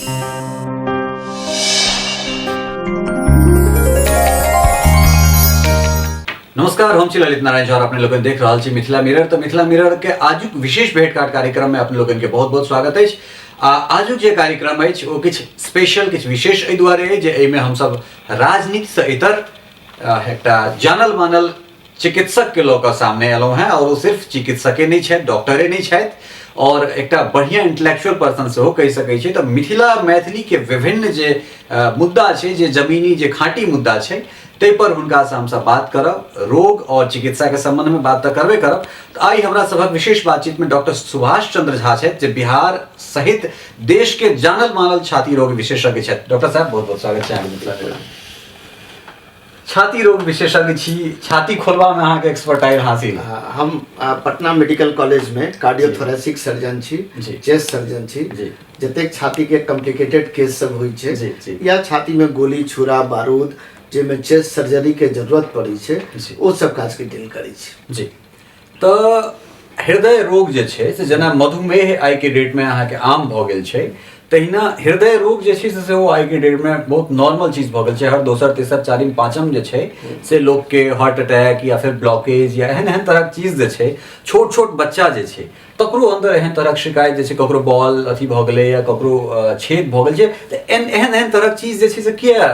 नमस्कार, हम छी ललित नारायण और अपने लोगन देख रहा छी मिथिला मिरर। तो मिथिला मिरर के आजुक विशेष भेंटघाट कार्यक्रम में अपने लोगन के बहुत बहुत स्वागत है। आजुक जे कार्यक्रम है वो किछ स्पेशल किछ विशेष एहि दुआरे है जे एहिमे हम सब राजनीति से इतर एकटा जानल मानल चिकित्सक के लोग सामने एलौ हैं। और वो सिर्फ चिकित्सके नहीं है, डॉक्टरे नहीं है और एक बढ़िया इंटेलेक्चुअल पर्सन से हो कह सकै छै। तो मिथिला मैथिली के विभिन्न जे मुद्दा छै, जे जमीनी जे खाँटी मुद्दा छै, ते पर हुनका से हम सब बात करब। रोग और चिकित्सा के संबंध में बात तो करबे करब। तो आई हमरा सबक विशेष बातचीत में डॉक्टर सुभाष चंद्र झा छै, जे बिहार सहित देश के जानल मानल छाती रोग विशेषज्ञ छै। डॉक्टर साहब बहुत बहुत स्वागत छै मिथिला मिरर। छाती रोग विशेषज्ञ छी, छाती खोलवा में अहाँ के एक्सपर्टाइज हासिल। हम पटना मेडिकल कॉलेज में कार्डियोथोरेसिक सर्जन छी, चेस्ट सर्जन छी। जतेक छाती के कॉम्प्लिकेटेड केस सब होई छै या छाती में गोली छुरा बारूद जेमे चेस्ट सर्जरी के जरूरत पड़ी छै, वो सब काज के डील करी छै जी। तो हृदय रोग जे छै से जेना मधुमेह आई के डेट में अहाँ के आम भ गेल छै, तहिना हृदय रोग जे छै से वो आई के डेट में बहुत नॉर्मल चीज भ गेल छै। हर दोसर तेसर चारिम पांचम जे छै से लोग के हार्ट अटैक या फिर ब्लॉकेज या एहन एहन तरह चीज जे छै, छोट छोट बच्चा जे छै तकरो अंदर एहन तरह शिकायत जे छै, ककरो बॉल अथी भ गेलै या ककरो छेद भ गेल छै, त एहन एहन तरह चीज जे छै से किया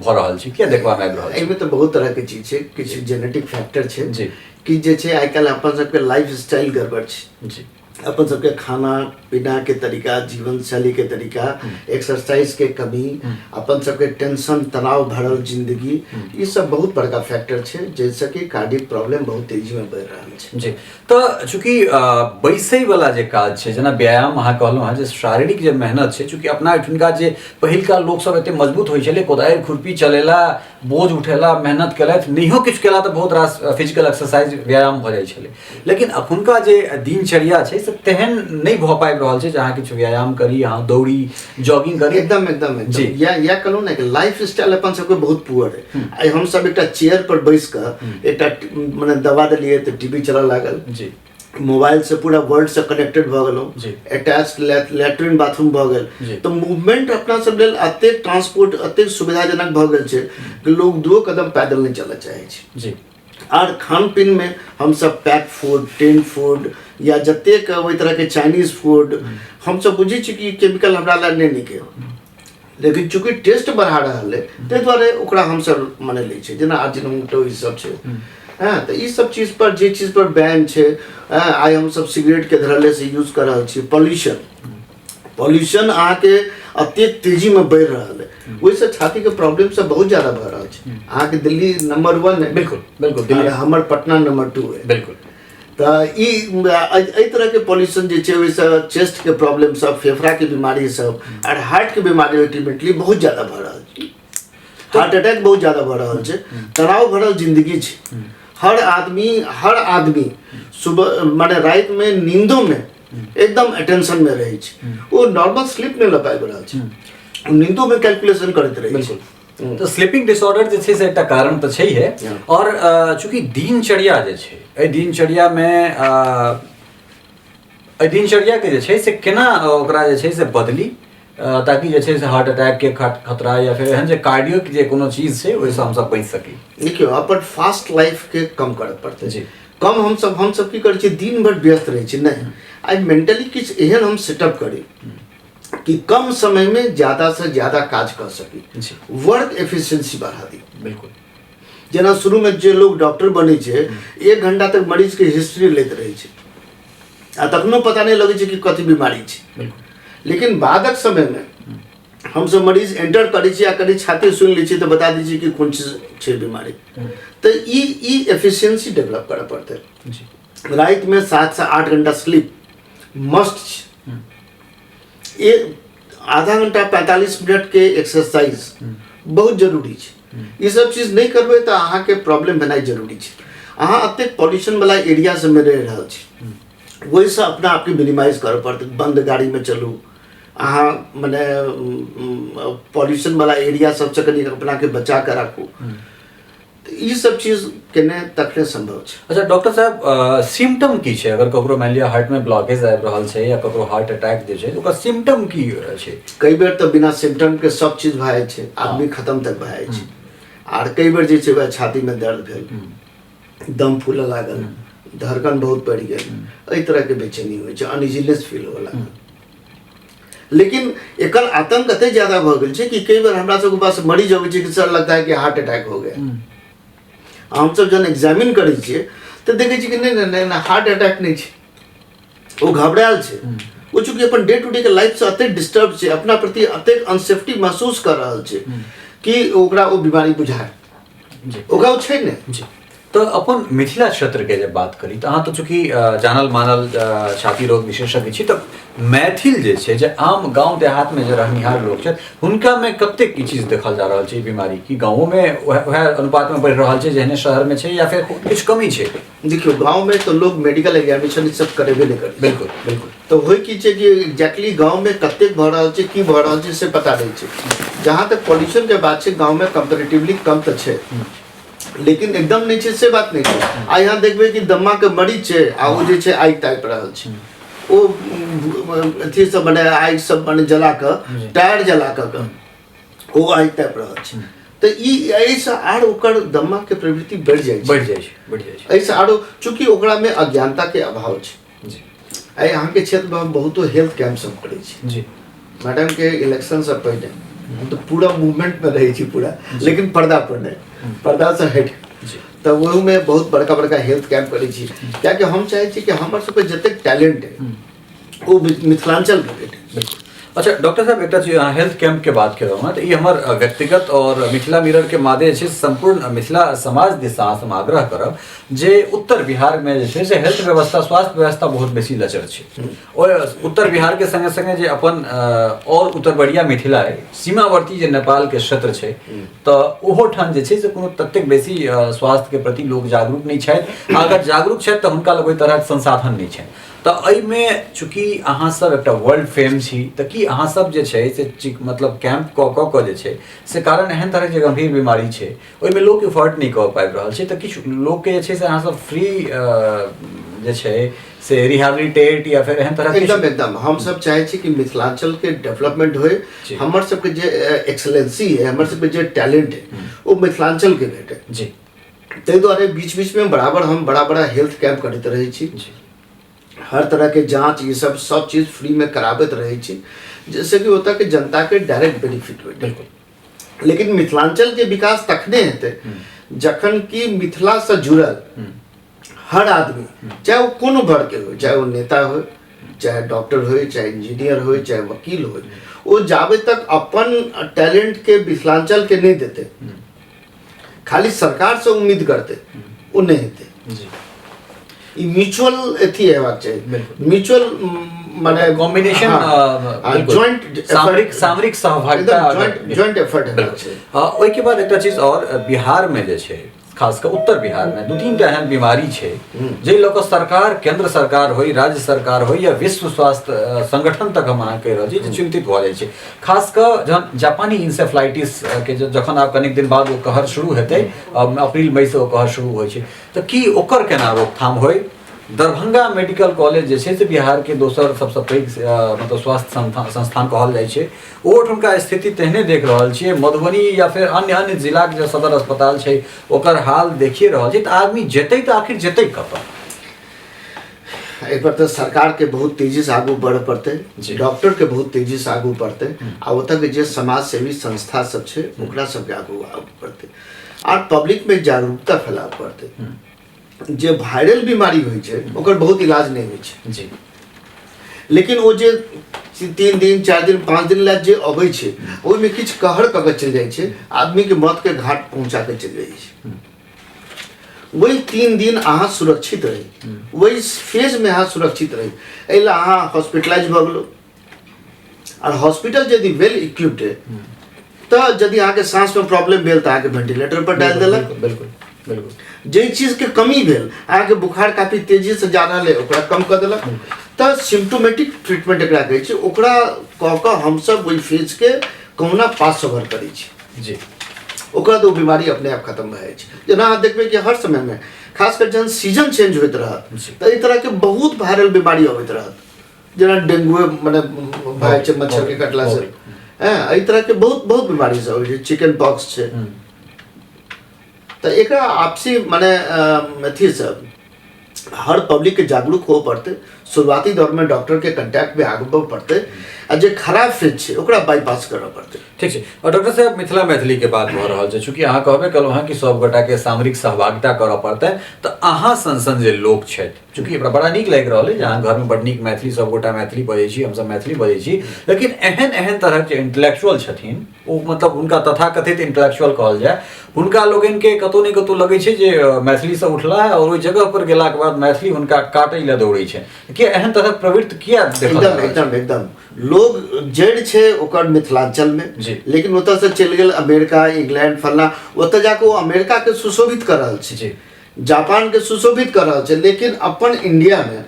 भ रहल छै, किया देखबा में आबि रहल छै? एमे तो बहुत तरह के चीज छै, किछ जेनेटिक फैक्टर छै जी कि जे छै आइ काल्हि अपन सबके लाइफ स्टाइल गड़बड़ छै जी। अपन सबके खाना पीना के तरीका, जीवन शैली के तरीका, एक्सरसाइज के कमी, अपन सबके टेंशन तनाव भरल जिंदगी, ये सब बहुत बड़का फैक्टर छै जैसे कि कार्डियक प्रॉब्लम बहुत तेजी में बढ़ रहल छै जी। तो चूंकि बैसै वाला जे काज छै, जेना व्यायाम अहाँ कहलहुँ हैं, जे शारीरिक जे मेहनत छै, चूंकि अपना एठुनका जे पहिलका लोग सब एते मजबूत होइ छलै, कोदारि खुरपी चलेला, बोझ उठेला, मेहनत केलथि, नहियो किछु केला तऽ बहुत रास फिजिकल एक्सरसाइज व्यायाम भ जाइ छलै। लेकिन अखुनका जे दिनचर्या छै से तेहन नहीं भ पाबि रहल छै, जहाँ किछु व्यायाम करी, अहाँ दौड़ी जॉगिंग करी। एकदम एकदम जी। या कहलहुँ ना कि लाइफ स्टाइल अपन सबके बहुत पुअर है। आई हम सब एकटा चेयर पर बैस कर एकटा माने दबा देलिए तो टीवी चलऽ लागल जी, मोबाइल से पूरा वर्ल्ड से कनेक्टेड भ गेलौ, अटैच लैट्रिन बाथरूम भ गेल। तो मूवमेंट अपना सब लेल अते ट्रांसपोर्ट अते सुविधाजनक भ गेल छै कि लोग 2 कदम पैदल नहीं चलऽ चाहे छै जी। और खान पीन में हम सब पैक फूड, टिन फूड या जतेक ओहि तरह के चाइनीज फूड हम सब बुझी छी कि केमिकल हमरा ला नहीं निके, लेकिन चूंकि टेस्ट बढ़ा रहल है ताहि दुआरे ओकरा हम सब माने लै छै, जेना अजिनोमोटो ई सब छै। हाँ, तो ई सब चीज पर जे चीज पर बैन छै, आई हम सब सिगरेट के धरले से यूज कर रहल छी। पॉल्यूशन आके अत्यधिक तेजी में बढ़ रहल है, वैसे छाती के प्रॉब्लम सब बहुत ज्यादा बढ़ रहा है। आके दिल्ली नंबर 1 है, बिल्कुल बिल्कुल, दिल्ली हमर पटना नंबर 2 है, बिल्कुल। तो ई तरह के पॉल्यूशन जे छै, वैसे चेस्ट के प्रॉब्लम सब, फेफड़ा के बीमारी सब और हार्ट के बीमारी अल्टीमेटली बहुत ज्यादा बढ़ रहा है। हार्ट अटैक बहुत ज्यादा बढ़ रहा है, तनाव भरल जिंदगी छै। हर आदमी सुबह माने रात में नींदों में एकदम अटेंशन में रहे छै, वो नॉर्मल स्लीप में लगा रहल छै, नींदों में कैलकुलेशन करते रहे छै। तो स्लीपिंग डिसऑर्डर जे छै से एकटा कारण तो छै है। और चूंकि दिनचर्या जे छै, एहि दिनचर्या में एहि दिनचर्या के जे छै से केना ओकरा जे छै से बदली, ताकि जे छै से हार्ट अटैक के खतरा या फिर एहन जे कार्डियक जे कोनो चीज छै ओहिसँ हम सब बचि सकी। देखियो अपन फास्ट लाइफ के कम करऽ पड़तै जी। कम हम सब की करै छी, दिन भर व्यस्त रहै छी, नहीं आई मेंटली किछ एहन हम सेटअप करी कि कम समय में ज्यादा से ज्यादा काज कर सकी, वर्क एफिशिएंसी बढ़ा दी। बिल्कुल, जेना शुरू में जे लोग डॉक्टर बने छै 1 घंटा तक मरीज के हिस्ट्री लेते रहे छै आ तखनो पता नहीं लगे छै कि कथी बीमारी छै। बिल्कुल, लेकिन बादक समय में हम सब मरीज एंटर करी छी आ करी छाती सुन ली छी तो बता दीजिए कि कौन चीज छै बीमारी। तो ई एफिशिएंसी डेवलप करऽ पड़तै जी। रात में 7 से 8 घंटा स्लीप मस्ट छै। ये आधा घंटा 45 मिनट के एक्सरसाइज बहुत जरूरी छै। ये सब चीज नहीं करबै तो अहाँ के प्रॉब्लम बनाई जरूरी छै। अहाँ अत्ते पॉल्यूशन वाला एरिया से में रह रहल छी, वही से अपना आपके मिनिमाइज करऽ पड़तै। बंद गाड़ी में चलू, अहाँ मने पॉल्यूशन वाला एरिया सबसे कनी अपना के बचा के राखू। तो ई सब चीज केने तकने संभव छै। अच्छा डॉक्टर साहब सिम्टम की छै अगर ककरो मान लिया हार्ट में ब्लॉकेज आबि रहल छै या ककरो हार्ट अटैक जे छै ओकर सिम्टम की छै? कई बेर तो बिना सिम्टम के सब चीज भए जाइ छै, आदमी खत्म तक भए जाइ छै। आर कई बेर जे छै वह छाती में दर्द भेल, दम फूलऽ लागल, धड़कन बहुत बढ़ि गेल, एहि तरह के बेचैनी होइ छै, अनइजीनेस फील होऽ लागल। लेकिन एकर आतंक एते ज्यादा भऽ गेल छै कि कई बार हमरा सबके पास मरीज अबै छै कि सर लगता है कि हार्ट अटैक हो गया। हम सब जन एग्जामिन करै छियै तऽ देखै छियै कि नहीं हार्ट अटैक नहीं छै, वो घबरायल छै। वो चूंकि अपन डे टू डे के लाइफ से अते डिस्टर्ब छै, अपना प्रति अते अनसेफ्टी महसूस कर रहल छै कि ओकरा वो बीमारी बुझाय ओकरा वो छै ने। तो अपन मिथिला क्षेत्र के जब बात करी तो अहाँ तो चूंकि जानल मानल छाती रोग विशेषज्ञ छी, तो मैथिल जे छै जे आम गांव देहात में जे रहनिहार लोग छै हुनका में कतेक ई चीज देखल जा रहल छै बीमारी की गांवों में वह अनुपात में बढ़ि रहल छै जेहने शहर में छै या फिर किछु कमी छै? देखियो गांव में तो लोग मेडिकल एग्जामिनेशन सब करेबे नहीं करे। बिल्कुल बिल्कुल। तो होय की छै कि एग्जैक्टली गांव में कतेक भऽ रहल छै की भऽ रहल छै से पता नहीं छै। जहां तक पॉल्यूशन के बात छै गांव में कंपैरेटिवली कम तो छै, लेकिन एकदम नहीं छै से बात नहीं छै। आ यहाँ देखबे कि दम्मा के मरीज छै आ वो जे छै आगि तापि रहल छै, ओ अथी सब बने आगि सब बने जला कऽ टायर जला कऽ ओ आगि तापि रहल छै। तो ई एहिसँ आर ओकर दम्मा के प्रवृत्ति बढ़ि जाइ छै। एहिसँ आरो चूंकि ओकरा में अज्ञानता के अभाव छै। आई अहाँ के क्षेत्र में हम बहुतो हेल्थ कैंप सब करै छी। मैडम के इलेक्शन से पहले हम तो पूरा मूवमेंट में रही थी पूरा, लेकिन पर्दा पर नहीं, पर्दा से हट। तो वही में बहुत बड़का बड़का हेल्थ कैंप करी छी, क्या कि हम चाहे छी कि हमर सबके जतेक टैलेंट है वो मिथिलांचल के भेटे। अच्छा डॉक्टर साहब एक चीज हेल्थ कैंप के बात कर रहा हूँ तो ये हमार व्यक्तिगत और मिथिला मिरर के मादे छै संपूर्ण मिथिला समाज दिशा हम आग्रह करब जे उत्तर बिहार में जे छै से हेल्थ व्यवस्था स्वास्थ्य व्यवस्था बहुत बेसी लचर छै। और उत्तर बिहार के संगे संगे जे अपन और उत्तर बढ़िया मिथिला है सीमावर्ती जे नेपाल के क्षेत्र छै तो ओहो ठाम जे छै से कोनो ततेक बेसी स्वास्थ्य के प्रति लोग जागरूक नहीं छथि। अगर जागरूक छथि तो हुनका लग ओहि तरहक संसाधन नहीं छै। तो एहिमे चूँकि अहाँ सब एकटा वर्ल्ड फेम छी तो कि अहाँ सब जे छै से मतलब कैंप कऽ कऽ जे छै से कारण एहन तरह जे गंभीर बीमारी छै ओहिमे लोग एफर्ट नहीं कऽ पाबि रहल छै तो किछु लोग के जे छै से अहाँ सब फ्री जे छै से रिहैबिलिटेट या फिर एहन तरह एकदम हम सब चाहे छी कि मिथिलांचल के डेवलपमेंट होए, हमर सबके जे एक्सेलेंसी है, हमर सबके जे टैलेंट है वो मिथिलांचल के भेटे जी। ताहि दुआरे बीच बीच में बराबर हम बड़ा बड़ा हेल्थ कैंप करते रहे छी, हर तरह के जांच ये सब चीज फ्री में कराबत रहे छी, जैसे कि होता कि जनता के डायरेक्ट बेनिफिट हो। बिल्कुल। लेकिन मिथिलांचल के विकास तखने हेतै जखन कि मिथिला से जुड़ल हर आदमी, चाहे वो कोनो वर्ग के हो, चाहे वो नेता हो, चाहे डॉक्टर हो, चाहे इंजीनियर हो, चाहे वकील हो, वो जाबे तक अपन टैलेंट के मिथिलांचल के नहीं देते, खाली सरकार से उम्मीद करते, वो नहीं हेतै। म्यूचुअल एथी हेबाक चाहिए, म्यूचुअल माने कॉम्बिनेशन जॉइंट सामरिक सहभागिता जॉइंट एफर्ट हेबाक चाहिए। ओहि के बाद एकटा चीज और बिहार में जे छै खासकर उत्तर बिहार में 2-3 टा एहन बीमारी छै जे लोग सरकार केंद्र सरकार हो राज्य सरकार हो या विश्व स्वास्थ्य संगठन तक हम अहाँ कहि रहल छी जे चिंतित भऽ जाइ छै। खासकर जहन जापानी इंसेफ्लाइटिस के जखन आब कनेक दिन बाद वो कहर शुरू हेतै, अप्रैल मई से वो कहर शुरू होइ छै तो की ओकर केना रोकथाम होय? दरभंगा मेडिकल कॉलेज जे छै से बिहार के दोसर सबसे पैघ मतलब स्वास्थ्य संस्थान कहल जाइ छै, ओठुनका स्थिति तेहने देख रहल छियै। मधुबनी या फिर अन्य जिला के जो सदर अस्पताल छै ओकर हाल देखिए रहल छै, तो आदमी जेतै तो आखिर जेतै कतऽ? एक बार तो सरकार के बहुत तेजी से आगू बढ़ पड़ते, डॉक्टर के बहुत तेजी से आगू बढ़ते, आ ओतऽ के जे समाज सेवी संस्था सब छै ओकरा सबके आगू बढ़ते, और पब्लिक में जागरूकता फैलाव पड़ते। जे वायरल बीमारी होइ छै ओकर बहुत इलाज नहीं होइ छै जी, लेकिन वो जे 3 दिन 4 दिन 5 दिन लए जे अबै छै ओहिमे किछु कहर कऽ के चलि जाइ छै, आदमी के मौत के घाट पहुंचा के चलि जाइ छै। वही 3 दिन अहाँ सुरक्षित रही, वही फेज में अहाँ सुरक्षित रही, एहि लए अहाँ हॉस्पिटलाइज भऽ गेलो। और हॉस्पिटल यदि वेल इक्विप्ड है तो यदि अहाँ के सांस में प्रॉब्लम भेल तो अहाँ के वेंटिलेटर पर डाल देलक। बिल्कुल बिल्कुल। जे चीज के कमी भेल, अहाँ के बुखार काफी तेजी से जा रहल है ओकरा कम कर देलक, तो सिम्टोमेटिक ट्रीटमेंट एकरा कहै छै। ओकरा कह कऽ हम सब ओहि फेज के कहुना पास ओवर करै छी जी। ओकरा तो बीमारी अपने आप खत्म भए छै। जेना अहाँ देखबै कि हर समय में खासकर जहन सीजन चेंज होइत रहत तऽ ई तरह के बहुत वायरल बीमारी अबैत रहत, जेना डेंगू मने भए छै मच्छर के कटला से, एहि तरह के बहुत बहुत बीमारी सब होइ छै, चिकन पॉक्स छै। तऽ एकरा आपसी मने अथी सब हर पब्लिक के जागरूक हो पड़ते, शुरुआती दौर में डॉक्टर के कांटेक्ट में आगू पड़ते, आ जे खराब फेज छै ओकरा बाईपास करऽ पड़ते। ठीक छै। और डॉक्टर साहब मिथिला मैथिली के बात भऽ रहल छै, चूँकि अहाँ कहबे कलहुँ हँ कि सब गोटा के सामरिक सहभागिता करऽ पड़तै, तऽ अहाँ सन जे लोक छथि, चूँकि हमरा बड़ा नीक लागि रहल है, अहाँ घर में बड़ नीक मैथिली सब गोटा मैथिली बजै छी, हमसब मैथिली बजै छी, लेकिन एहन एहन तरह के इंटेलेक्चुअल छथिन, ओ मतलब हुनका तथाकथित इंटेलेक्चुअल कहल जाय, हुनका लोगन के कतौ ने कतौ लगै छै जे मैथिली से उठला है और ओहि जगह पर गेला के बाद मैथिली हुनका काटै ले दौड़ै छै, कि एहन तरह प्रवृत्ति किया देखल जा रहल छै? एकदम एकदम लोग जड़ छै ओकर मिथिलांचल में, लेकिन ओतऽ से चलि गेल अमेरिका, इंग्लैंड, फलना, ओतऽ जाके ओ अमेरिका के सुशोभित कर रहल छै, जापान के सुशोभित कर रहल छै, लेकिन अपन इंडिया में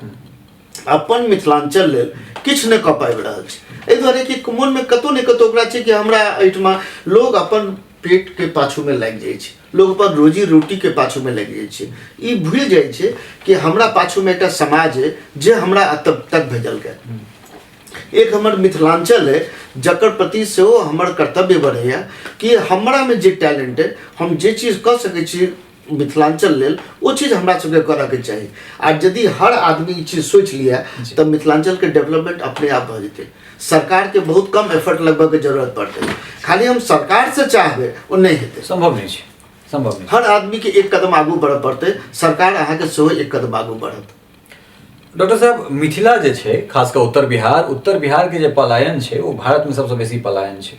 अपन मिथिलांचल लेल किछु नहि कऽ पाबि रहल छै। एहि दुआरे कि मोन में कतौ ने कतौ ओकरा छै कि हमरा एहिठमा लोग अपन पेट के पाछू में लागि जाइ छै, लोग अपन रोजी रोटी के पाछू में लागि जाइ छै, ई भूल जाइ छै कि हमरा पाछू में एकटा समाज है जे हमरा तब तक भेजलकै। एक हमर मिथिलांचल है जकर प्रति सेहो हमर कर्तव्य बढ़ैया कि हमरा में जे टैलेंट है, हम जे चीज कऽ सकै छी मिथिलांचल लेल, वो चीज हमरा सबके करऽ के चाही। आ यदि हर आदमी ई चीज सोच लिया तऽ मिथिलांचल के डेवलपमेंट अपने आप भऽ जेतै। सरकार के बहुत कम एफर्ट लगबऽ के जरूरत पड़तै, खाली हम सरकार से चाहबै ओ नहीं हेतै, संभव नहीं छै, संभव नहीं। हर आदमी के एक कदम आगू बढ़ऽ पड़तै, सरकार अहाँके सेहो एक कदम आगू बढ़त। डॉक्टर साहब मिथिला जे छै, खासकर उत्तर बिहार के जे पलायन छै, वो भारत में सबसे बेसी पलायन छै।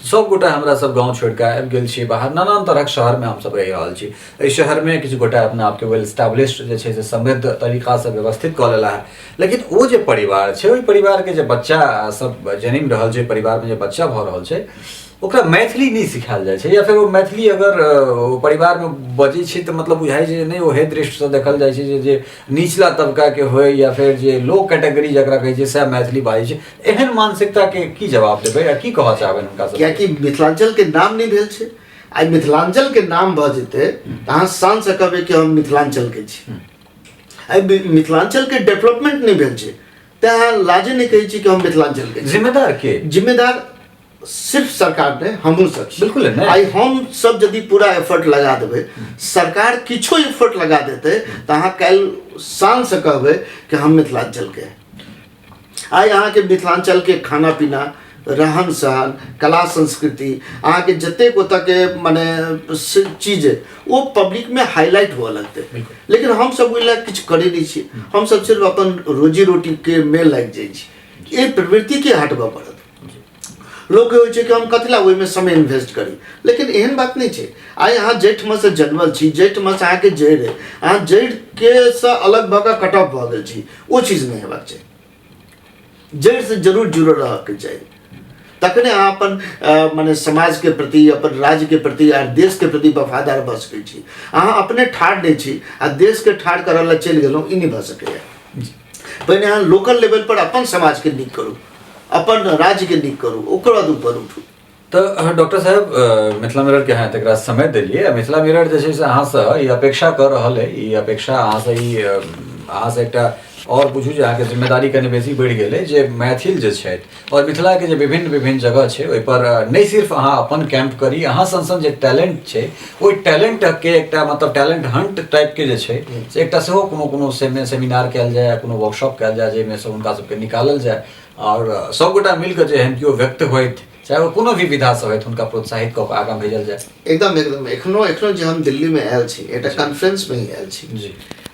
सब गोटा हमरा सब गाँव छोड़ के आबि गेल छी बाहर, नाना तरह शहर में हमसब रहि रहल छी। एहि शहर में किछु गोटा अपना आपके वेल स्टैब्लिश्ड जे छै से समृद्ध तरीका से व्यवस्थित कऽ लेला है, लेकिन वो जे परिवार छै, ओहि परिवार के जे बच्चा सब जन्म रहल छै, परिवार में जे बच्चा भऽ रहल छै, ओकरा मैथिली नहीं सिखायल जाइ छै, या फिर वो मैथिली अगर परिवार में बजै छै तऽ मतलब बुझाइ छै नहीं, ओहे दृष्टि से देखल जाइ छै जे निचला तबका के होय या फिर जे लो कैटेगरी जकरा कहै छै सएह मैथिली बाजै छै। एहन मानसिकता के की जवाब देबै या की कहऽ चाहबै हुनका सब? कियाकि मिथिलांचल के नाम नहीं भेल छै, आइ मिथिलांचल के नाम भऽ जेतै तऽ अहाँ शान से कहबै कि हम मिथिलांचल के छी। आइ मिथिलांचल के डेवलपमेंट नहीं भेल छै तऽ अहाँ लाजे नहीं कहै छी कि हम मिथिलांचल के। जिम्मेदार के? जिम्मेदार सिर्फ सरकार ने, हमहूँ सब छी। बिल्कुल है। आई हम सब यदि पूरा एफर्ट लगा देबै, सरकार किछो एफर्ट लगा देतै तऽ अहाँ काल्हि शान से कहबै कि हम मिथिलांचल के। आई अहाँ के मिथिलांचल के खाना पीना, रहन सहन, कला संस्कृति, अहाँ के जतेक ओतऽ के मने चीज है वो पब्लिक में हाईलाइट हुआ लगते, लेकिन हम सब ओहि लए किछु करै नहीं छी। हम सब सिर्फ अपन रोजी रोटी के में लागि जाइ छी। ये प्रवृत्ति के हटबऽ पड़त। लोग के होइ छै कि हम कथी ला ओहिमे समय इन्वेस्ट करी, लेकिन एहन बात नहीं छै। आइ अहाँ जाहिठमा से जन्मल छी, जाहिठमा से अहाँके जड़ि है, अहाँ जड़ि के से अलग भऽ कऽ कट ऑफ भऽ गेल छी, वो चीज नहीं हेबाक चाही। जड़ि से जरूर जुड़ल रहके चाही, तखने अहाँ अपन मने समाज के प्रति, अपन राज्य के प्रति आ देश के प्रति वफादार भऽ सकै छी। अहाँ अपने ठाढ़ नहीं छी आ देश के ठाढ़ करऽ ला चलि गेलहुँ, ई नहीं भऽ सकैया। पहिने अहाँ लोकल लेवल पर अपन समाज के नीक करू, अपन राज्य के नीक करू, ओकर बाद ऊपर उठू। तो डॉक्टर साहब मिथिला मिरर के अहाँ तकरा समय देलिए। मिथिला मिरर जे छै से अहाँसँ ई अपेक्षा कर रहल है, ई अपेक्षा अहाँसँ एकटा और बुझू जे अहाँके जिम्मेदारी कनि बेसी बढ़ि गेल है, जे मैथिल जे छथि और मिथिला के जे विभिन्न जगह छै, ओहि पर नहीं सिर्फ अहाँ अपन कैंप करी, अहाँ सन जे टैलेंट छै, ओहि टैलेंट के एकटा मतलब टैलेंट हंट टाइप के जे छै से एकटा सेहो कोनो सेमिनार कयल जाय, कोनो वर्कशॉप कयल जाय, जाहिमे से हुनका सबके निकालल जाय और सब गोटा मिलकर जे एहन केओ व्यक्त होइत, चाहे वो कोनो भी विधा से होइत, हुनका प्रोत्साहित कऽ कऽ आगाँ भेजल जाय। एकदम एखनो जे हम दिल्ली में आयल छी, एकटा कॉन्फ्रेंस में ही आयल छी जी,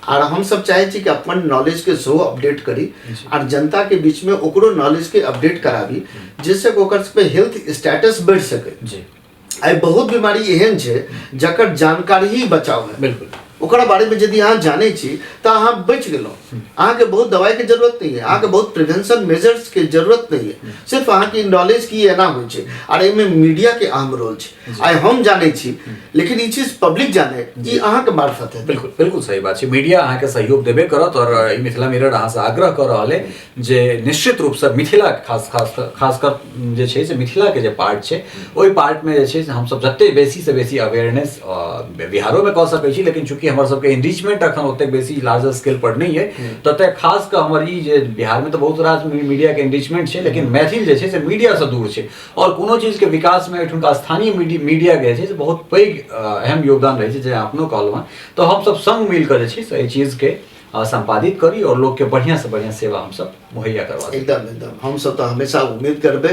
और हम सब चाहे छी कि अपन नॉलेज के सेहो अपडेट करी और जनता के बीच में ओकरो नॉलेज के अपडेट कराबी, जिससे ओकर पे हेल्थ स्टेटस बढ़ सके। जी, आई बहुत बीमारी एहन छै जकर जानकारी ही बचाव है। बिल्कुल। ओकरा बारे में यदि अहाँ जानै छी तऽ अहाँ बचि गेलहुँ। अहाँ के बहुत दवाई के जरूरत नहीं है, अहाँ के बहुत प्रिवेंशन मेजर्स के जरूरत नहीं है, सिर्फ अहाँ की नॉलेज की एना होइ छै और एमे मीडिया के अहम रोल छै। आइ हम जानै छी लेकिन ई चीज पब्लिक जाने ई अहाँ के मार्फत है। बिल्कुल बिल्कुल सही बात है। मीडिया अहाँ के सहयोग देबे करत और ई मिथिला मिरर अहाँ से आग्रह कर रहल है जे निश्चित रूप से मिथिला खासकर जे छै से मिथिला के जे पार्ट छै ओहि पार्ट में जे छै से हम सब जते बेसी से बेसी अवेयरनेस बिहारो में कह सकै छी, लेकिन चूंकि हमर सबके एंगेजमेंट अखन ओते बेसी लार्जर स्केल पर नहीं है तते खास कर हमर ई जे बिहार में तो बहुत रास मीडिया के एंगेजमेंट छै, लेकिन मैथिल जे छै से मीडिया से दूर छै और कोनो चीज के विकास में एठुनका स्थानीय मीडिया के छै से बहुत पैघ अहम योगदान रहे छै जे अपनो कहलहुँ हैं। तो हम सब संग मिलकर जे छै से एहि चीज के संपादित करी और लोग के बढ़िया से बढ़िया सेवा हम सब मुहैया करवा दी। एकदम एकदम हम सब तो हमेशा उम्मीद करबे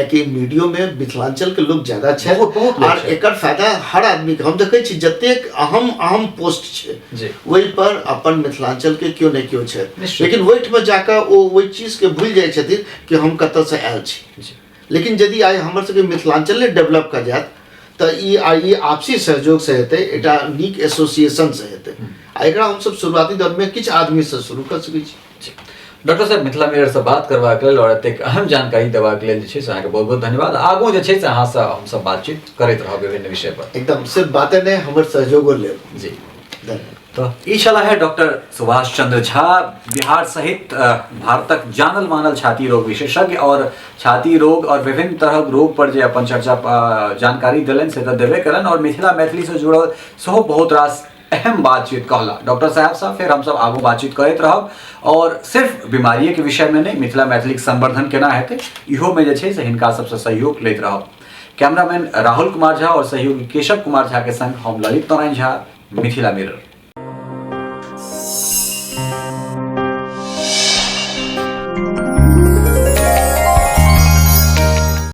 कि मीडियो में मिथिलांचल के लोग ज्यादा छै और एकर फायदा हर आदमी के हम देखे छी जतेक अहम पोस्ट छै वही पर अपन मिथिलांचल के क्यों नहीं क्यों छै, लेकिन वही में जाकर वो वही चीज के भूल जाए छथिन कि हम कत से आयल छी। लेकिन यदि आइ हमर सबके मिथिलांचल डेवलप कर जात तो ई आपसी सहयोग से हेतै, एटा नीक एसोसिएशन से हेतै। एकरा हम सब शुरुआती दौर में किछ आदमी से शुरू कर सकै छी। डॉक्टर साहब मिथिला मिरर से बात करबा के लेल और एतेक अहम जानकारी देबा के लेल जे छै से अहाँके बहुत बहुत धन्यवाद। आगू जे छै से अहाँ से हम सब बातचीत करैत रहब विभिन्न विषय पर। एकदम सिर्फ बातें नहीं हमर सहयोगो लेब जी। धन्यवाद। तो ई छला है डॉक्टर सुभाष चंद्र झा, बिहार सहित भारतक जानल मानल छाती रोग विशेषज्ञ और छाती रोग और विभिन्न तरह रोग पर जे अपन चर्चा जानकारी दिलन से तो देबे करन और मिथिला मैथिली से जुड़ल सेहो बहुत रास अहम बातचीत कहला डॉक्टर साहब फिर हम सब आगू बातचीत करते रहब और सिर्फ बीमारी के विषय में नहीं मिथिला मैथिली संवर्धन केना हेतै इहो में जे छै से हिनका सबसे सहयोग लैत रहब। कैमरामैन राहुल कुमार झा और सहयोगी केशव कुमार झा के संग हम ललित नारायण झा, मिथिला मिरर।